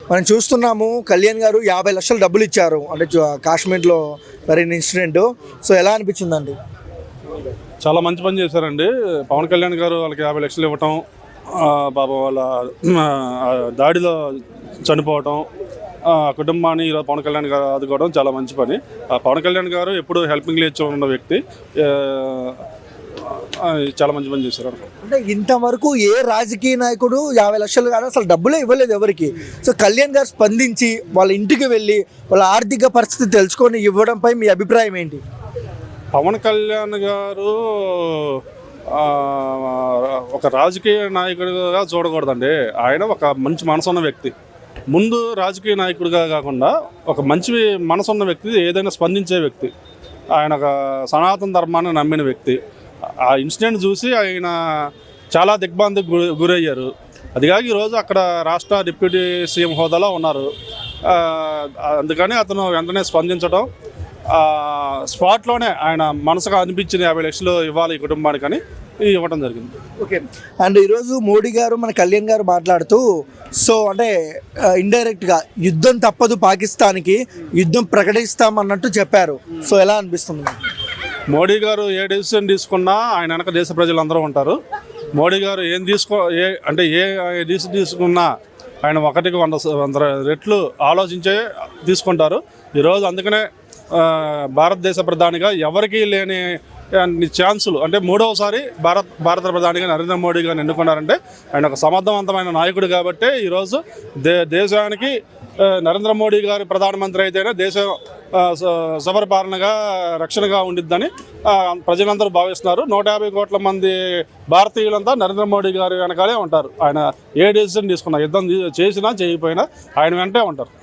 మనం చూస్తున్నాము కళ్యాణ్ గారు 50 లక్షలు డబ్బులు ఇచ్చారు అంటే కాశ్మీర్లో జరిగిన ఇన్సిడెంట్. సో ఎలా అనిపించిందండి? చాలా మంచి పని చేశారండి. పవన్ కళ్యాణ్ గారు వాళ్ళకి 50 లక్షలు ఇవ్వటం, పాపం వాళ్ళ దాడిలో చనిపోవటం, కుటుంబాన్ని ఈరోజు పవన్ కళ్యాణ్ గారు ఆదుకోవడం చాలా మంచి పని. పవన్ కళ్యాణ్ గారు ఎప్పుడు హెల్పింగ్ నేచర్ ఉన్న వ్యక్తి. చాలా మంచి పని చేశారు. అంటే ఇంతవరకు ఏ రాజకీయ నాయకుడు 50 లక్షలు కానీ అసలు డబ్బులే ఇవ్వలేదు ఎవరికి. సో కళ్యాణ్ గారు స్పందించి వాళ్ళ ఇంటికి వెళ్ళి వాళ్ళ ఆర్థిక పరిస్థితి తెలుసుకొని ఇవ్వడంపై మీ అభిప్రాయం ఏంటి? పవన్ కళ్యాణ్ గారు ఒక రాజకీయ నాయకుడిగా చూడకూడదండి. ఆయన ఒక మంచి మనసున్న వ్యక్తి. ముందు రాజకీయ నాయకుడిగా కాకుండా ఒక మంచి మనసున్న వ్యక్తి, ఏదైనా స్పందించే వ్యక్తి. ఆయన ఒక సనాతన ధర్మాన్ని నమ్మిన వ్యక్తి. ఆ ఇన్సిడెంట్ చూసి ఆయన చాలా దిగ్భ్రాంతికి గురయ్యారు. అదిగాక ఈరోజు అక్కడ రాష్ట్ర డిప్యూటీ సీఎం హోదాలో ఉన్నారు. అందుకని అతను వెంటనే స్పందించడం, స్పాట్లోనే ఆయన మనసుకు అనిపించిన 50 లక్షలు ఇవ్వాలి ఈ కుటుంబానికి అని ఇవ్వడం జరిగింది. ఓకే. అండ్ ఈరోజు మోడీ గారు మన కళ్యాణ్ గారు మాట్లాడుతూ సో అంటే ఇండైరెక్ట్గా యుద్ధం తప్పదు పాకిస్తాన్కి, యుద్ధం ప్రకటిస్తామన్నట్టు చెప్పారు. సో ఎలా అనిపిస్తుంది? మోడీ గారు ఏ డెసిషన్ తీసుకున్నా ఆయన వెనక దేశ ప్రజలందరూ ఉంటారు. మోడీ గారు ఏ డెసిషన్ తీసుకున్నా ఆయన 100 రెట్లు ఆలోచించే తీసుకుంటారు. ఈరోజు అందుకనే భారతదేశ ప్రధానిగా ఎవరికీ లేని ఛాన్సులు, అంటే మూడవసారి భారత ప్రధానిగా నరేంద్ర మోడీ గారిని ఎన్నుకున్నారంటే ఆయన ఒక సమర్థవంతమైన నాయకుడు కాబట్టి ఈరోజు దేశానికి నరేంద్ర మోడీ గారి ప్రధానమంత్రి అయితేనే దేశం సుపరిపాలనగా రక్షణగా ఉండిద్దని ప్రజలందరూ భావిస్తున్నారు. 150 కోట్ల మంది భారతీయులంతా నరేంద్ర మోడీ గారి వెనకాలే ఉంటారు. ఆయన ఏ డెసిషన్ తీసుకున్నా, యుద్ధం చేసినా చేయకపోయినా ఆయన వెంటే ఉంటారు.